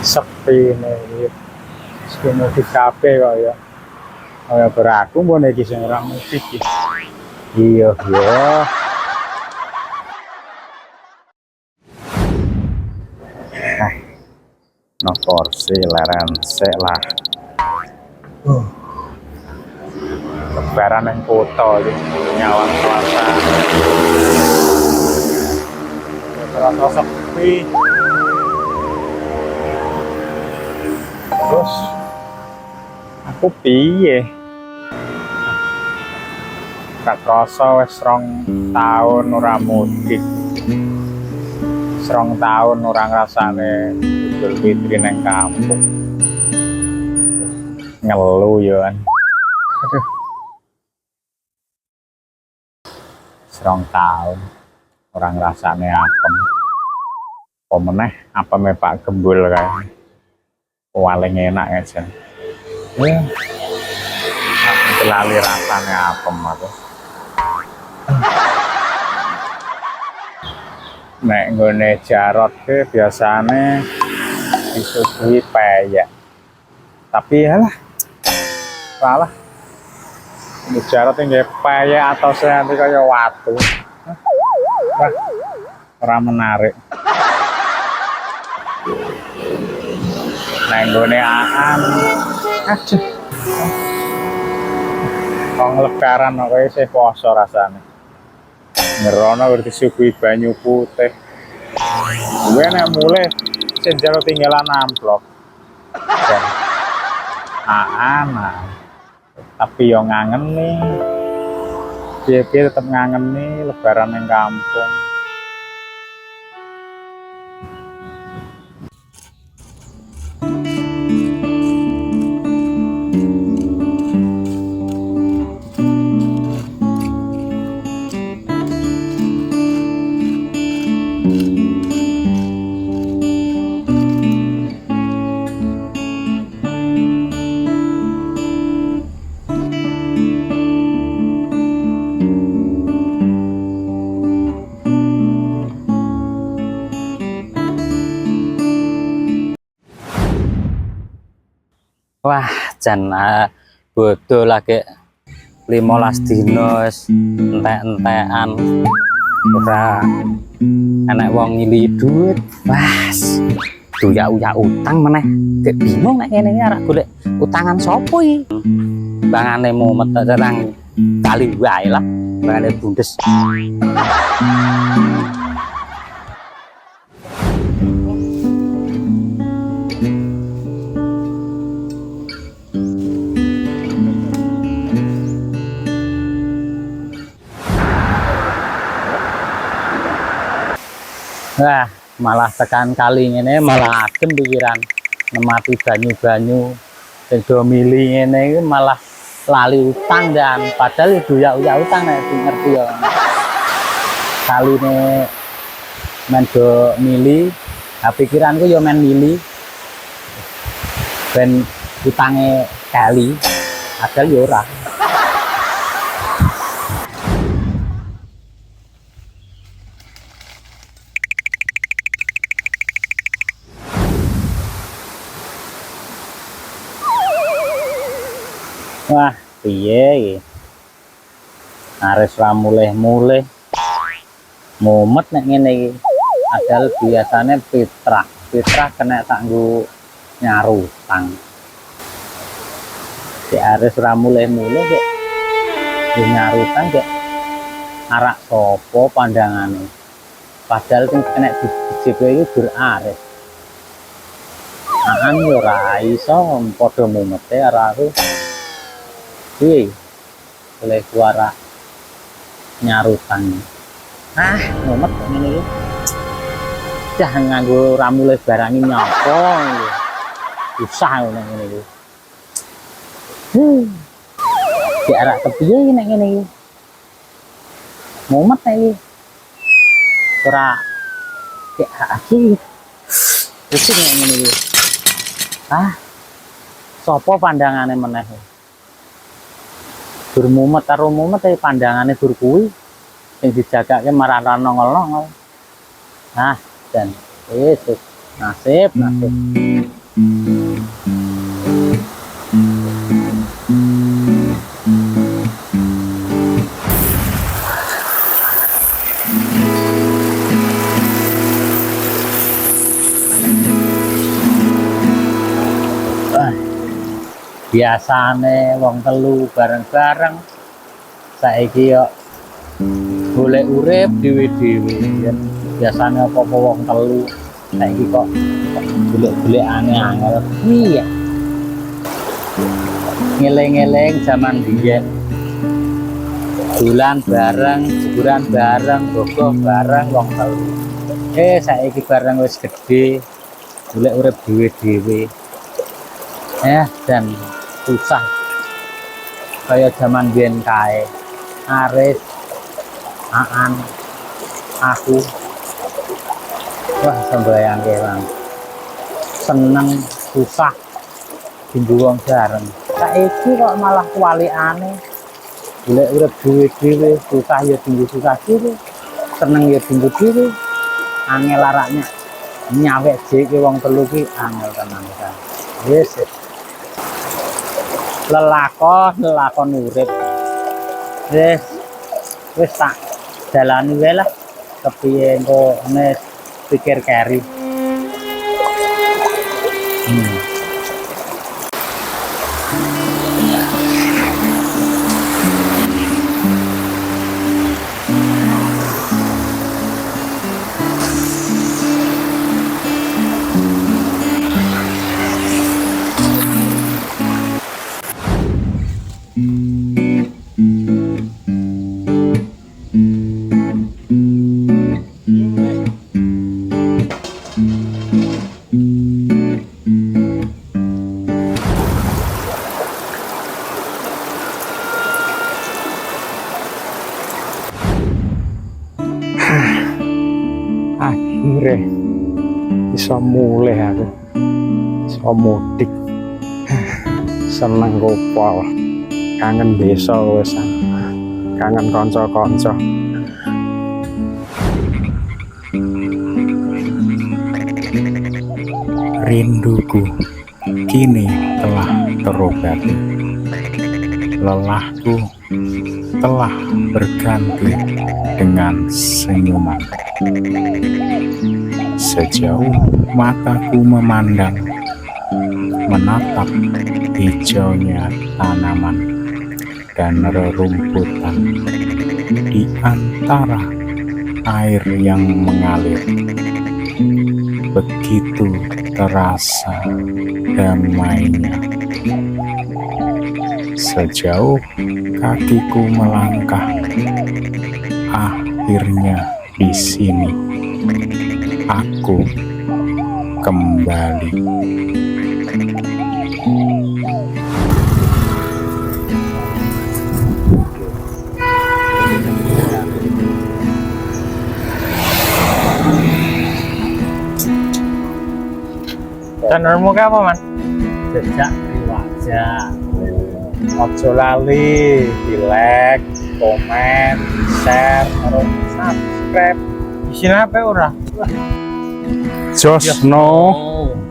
Sepi nih. Sepi mudik kabeh kok ya. Kaya beraku mbone iki sing ora mudik iki. Iya, iya. No kursi leren sik lah. Lebaran yang kota iki nyawang suasana. Terasa sepi. Terus aku piye? Gak krasa wis 2 tahun ora mudik. 2 tahun ora ngrasane Idul Fitri nang kampung. Ngeluh ya kan. Aduh. 2 tahun ora ngrasane apem. Apa meneh apeme Pak Gembul kae. Paling enak aja. Ya. Aku lali rasane apem aku. Nek nggone Jarot ke biasane disuguhi peyek. Tapi yalah. Salah. Ini Jarot yang peyek atau nanti kaya watu. Wah, ora menarik. Nek nggone Aan, aduh. Wong lebaran kok isih poso rasane. Ngerono wis disuguhi banyu putih. Gue nek mulai sing jero tinggalan amplop. Nah. Tapi yo ngangen nih. Piye-piye tetep ngangen nih lebaran yang kampung. Wah, jan bodoh lagi 15 dino entek-entekan ora enek wong ngili duit. Wah, uya utang meneh. Gek bingung nek ngene iki arek golek utangan sapa iki. Bangane mumet terang kali wae lah, bangane bundes. Wah, malah tekan kali ngene malah adem pikiran nemati banyu-banyu sing do mili ngene iki malah lali utang dan padahal doyak-uyak utang nek ngerti ya. Kaline men do mili, pikiranku ya men mili. Ben utange kali padahal ya ora. Wah, piye iki? Ares ra mulih-mulih. Mumet nek ngene iki. Padahal biasane fitrah kena kanggo nyarutang. Si Ares ra mulih-mulih kek nyarutang kek arak sapa pandangane. Padahal sing kena dijebe iki dur Ares. Aan yo ora iso padha mumete ora aku. Piye oleh suara nyarutan. Mumet kok ngene iki. Dah nganggo ramu lebaran iki nyapa iki. Susah ngene iki. Ki arek kepiye nek ngene iki. Mumet iki. Ora kek iki. Pusing nek ngene iki. Sopo pandangane meneh. Dur mumet karo mumet pandangane dur kuwi sing dijagake marah nongol-nongol. Dan Yesus Nasib, nasib. Biasane wong telu bareng-bareng, saiki yo golek urip dhewe-dhewe. Biasane apa-apa wong telu, saiki kok golek-golekane angel. Iya. Ngeleng-ngeleng zaman biyen. Dolan bareng, hiburan bareng, bogoh bareng wong telu. Saiki bareng wis gedhe, golek urip dhewe-dhewe. Dan susah kaya zaman biyen kae. Aris, Aan, aku, wah sembayang kewan. Seneng, susah, tinggu wong bareng. Saiki kok malah kuwalikane. Golek urip dhewe-dhewe, susah ya tinggu susah dhewe, seneng ya tinggu dhewe. Angel laraknya nyawek dhewe wong telu ki angel tenan kan. Wis lelakon urip wis tak jalani wae lah kepiye engko pikir keri. Akhirnya bisa mulai aku, bisa mudik. Seneng kopal, kangen desa wis, kangen kanca-kanca. Rinduku kini telah terobati, lelahku telah berganti dengan senyuman. Sejauh mataku memandang, menatap hijaunya tanaman dan rerumputan di antara air yang mengalir, begitu terasa damainya. Sejauh kakiku melangkah, akhirnya di sini aku kembali. Channelmu ke apa, Man? Jejak wajah. Ojo lali di like, komen, share, terus subscribe. Isinya apa ora? Just no. Oh.